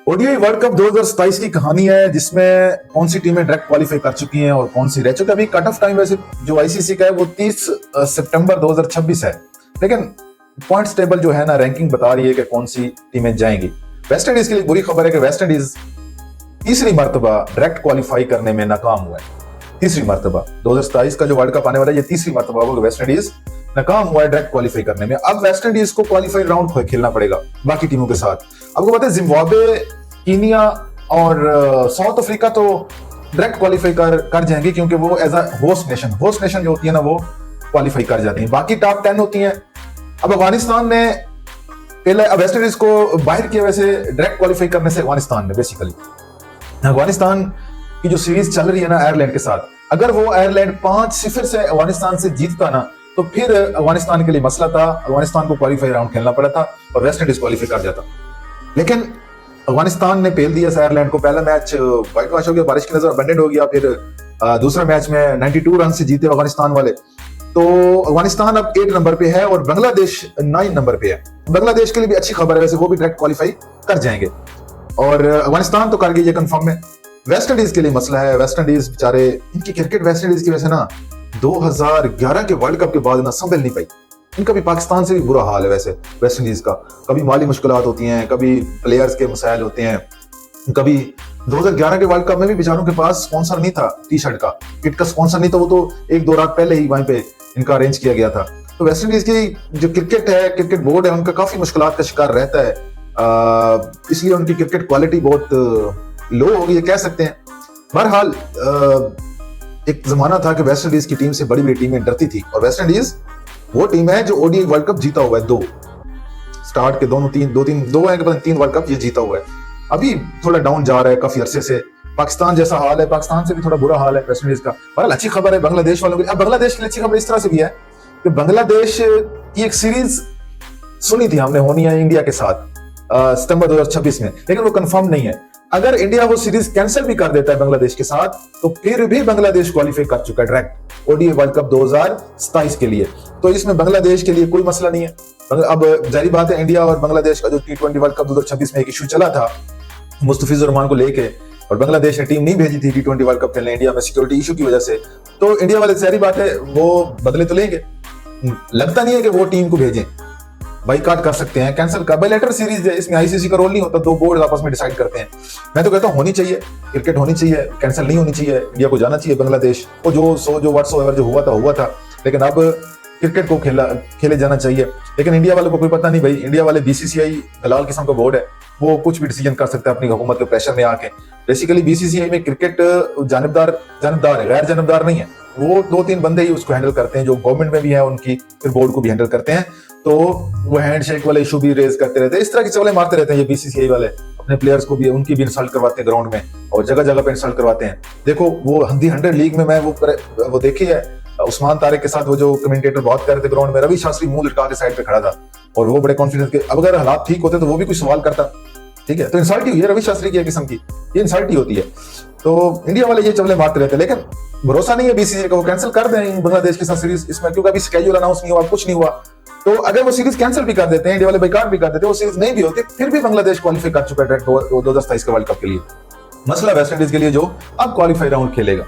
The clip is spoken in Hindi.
ओडीआई वर्ल्ड कप 2027 की कहानी है जिसमें कौन सी टीमें डायरेक्ट क्वालिफाई कर चुकी हैं और कौन सी रह चुकी है। अभी कट ऑफ टाइम वैसे जो आईसीसी का है वो 30 सितंबर 2026 है, लेकिन पॉइंट्स टेबल जो है ना, रैंकिंग बता रही है कि कौन सी टीमें जाएंगी। वेस्ट इंडीज के लिए बुरी खबर है कि वेस्ट इंडीज तीसरी मर्तबा डायरेक्ट क्वालिफाई करने में नाकाम हुआ है। तीसरी मर्तबा 2027 का जो वर्ल्ड कप आने वाला है, ये तीसरी मर्तबा होगा वेस्ट इंडीज नाकाम हुआ है डायरेक्ट क्वालिफाई करने में। अब वेस्ट इंडीज को क्वालिफाई राउंड खेलना पड़ेगा बाकी टीमों के साथ। आपको पता है जिम्बाब्वे, कीनिया और साउथ अफ्रीका तो डायरेक्ट क्वालिफाई कर जाएंगे क्योंकि वो एज अ होस्ट नेशन जो होती है ना, वो क्वालिफाई कर जाती है। बाकी टॉप 10 होती हैं। अब अफगानिस्तान ने पहले वेस्ट इंडीज को बाहर किया, वैसे डायरेक्ट क्वालिफाई करने से अफगानिस्तान ने बेसिकली अफगानिस्तान की जो सीरीज चल रही है ना आयरलैंड के साथ, अगर वो आयरलैंड 5-0 से अफगानिस्तान से जीतता ना, तो फिर अफगानिस्तान के लिए मसला था। अफगानिस्तान को क्वालिफाई राउंड खेलना पड़ा था और वेस्ट इंडीज क्वालिफाई कर जाता। लेकिन अफगानिस्तान ने पेल दिया आयरलैंड को। पहला मैच व्हाइट वॉश हो गया, बारिश की नजर अबंडेंट हो गया। फिर दूसरा मैच में 92 रन से जीते अफगानिस्तान वाले। तो अफगानिस्तान अब 8 नंबर पे है और बांग्लादेश 9 नंबर पे है। बांग्लादेश के लिए भी अच्छी खबर है, वैसे वो भी डायरेक्ट क्वालिफाई कर जाएंगे और अफगानिस्तान तो कर गई, ये कंफर्म है। वेस्ट इंडीज के लिए मसला है। वेस्ट इंडीज बेचारे, इनकी क्रिकेट वेस्ट इंडीज की वैसे ना 2011 के वर्ल्ड कप के बाद ना संभल नहीं पाई। इनका भी पाकिस्तान से भी बुरा हाल है वैसे वेस्ट इंडीज का। कभी माली मुश्किलात होती हैं, कभी प्लेयर्स के मसाइल होते हैं, कभी 2011 के वर्ल्ड कप में भी बेचारों के पास स्पॉन्सर नहीं था, टी शर्ट का, किट का स्पॉन्सर नहीं था। वो तो 1-2 रात पहले ही वहीं पे इनका अरेंज किया गया था। तो वेस्ट इंडीज की जो क्रिकेट है, क्रिकेट बोर्ड है, उनका काफी मुश्किलात का शिकार रहता है। इसलिए उनकी क्रिकेट क्वालिटी बहुत लो होगी, ये कह सकते हैं। बहरहाल एक जमाना था कि वेस्ट इंडीज की टीम से बड़ी बड़ी टीमें डरती थी और वेस्ट इंडीज वो टीम है जो ओडीआई वर्ल्ड कप जीता हुआ है। 2 स्टार्ट के दो है कि 3 वर्ल्ड कप ये जीता हुआ है। अभी थोड़ा डाउन जा रहा है काफी अरसे से। पाकिस्तान जैसा हाल है, पाकिस्तान से भी थोड़ा बुरा हाल है वेस्ट इंडीज का। बहरहाल अच्छी खबर है बांग्लादेश वालों की। अब बांग्लादेश के लिए अच्छी खबर इस तरह से भी है कि बांग्लादेश की एक सीरीज सुनी थी हमने होनी है इंडिया के साथ सितंबर 2026 में, लेकिन वो कंफर्म नहीं है। अगर इंडिया वो सीरीज कैंसिल भी कर देता है बांग्लादेश के साथ, तो फिर भी बांग्लादेश क्वालिफाई कर चुका है डायरेक्ट ओडीआई वर्ल्ड कप 2027 के लिए। तो इसमें बांग्लादेश के लिए कोई मसला नहीं है। अब जारी बात है, इंडिया और बांग्लादेश का जो T20 वर्ल्ड कप 2026 में एक इशू चला था मुस्तफिजुर रहमान को लेके, और बांग्लादेश ने टीम नहीं भेजी थी T20 वर्ल्ड कप खेलने इंडिया में सिक्योरिटी इशू की वजह से। तो इंडिया वाले जारी बात है वो बदले तो लेंगे। लगता नहीं है कि वो टीम को भेजें, बाइकाट कर सकते हैं, कैंसिल कर। बायलैटरल सीरीज है, इसमें आईसीसी का रोल नहीं होता, 2 बोर्ड आपस में डिसाइड करते हैं। मैं तो कहता हूं होनी चाहिए, क्रिकेट होनी चाहिए, कैंसिल नहीं होनी चाहिए। इंडिया को जाना चाहिए बांग्लादेश को, जो व्हाट्सओवर जो हुआ था। लेकिन अब क्रिकेट को खेले जाना चाहिए। लेकिन इंडिया वालों को कोई पता नहीं भाई, इंडिया वाले बीसीसीआई दलाल किस्म का बोर्ड है, वो कुछ भी डिसीजन कर सकता है अपनी हुकूमत के प्रेशर में आके। बेसिकली बीसीसीआई में क्रिकेट जानबदार है, गैर जानबदार नहीं है। वो 2-3 बंदे ही उसको हैंडल करते हैं, जो गवर्नमेंट में भी है उनकी, फिर बोर्ड को भी हैंडल करते हैं। तो वो हैंडशेक वाले इशू भी रेज करते रहते हैं, इस तरह की चवले मारते रहते हैं ये बीसीसीआई वाले। अपने प्लेयर्स को भी, उनकी भी इंसल्ट करवाते हैं ग्राउंड में और जगह जगह पे इंसल्ट करवाते हैं। देखो वो दी 100 लीग में मैं वो देखी है, उस्मान तारिक के साथ वो जो कमेंटेटर बात कर रहे थे ग्राउंड में, रवि शास्त्री मुंह लटका के साइड पे खड़ा था और वो बड़े कॉन्फिडेंस के, अब अगर हालात ठीक होते तो वो भी कुछ सवाल करता। ठीक है, तो इंसल्ट ही हुई है रवि शास्त्री की किस्म की, ये इंसल्ट ही होती है। तो इंडिया वाले ये चवले मारते रहते हैं, लेकिन भरोसा नहीं है बीसीसीआई का, वो कैंसिल कर दें बांग्लादेश के साथ सीरीज इसमें, क्योंकि अभी स्केड्यूल अनाउंस नहीं हुआ, कुछ नहीं हुआ। तो अगर वो सीरीज कैंसिल भी कर देते हैं, इंडिया वाले बाइकाट भी कर देते हैं, वो सीरीज नहीं भी होती, फिर भी बांग्लादेश क्वालिफाई कर चुका है 2027 के वर्ल्ड कप के लिए। मसला वेस्ट इंडीज के लिए जो अब क्वालिफाई राउंड खेलेगा।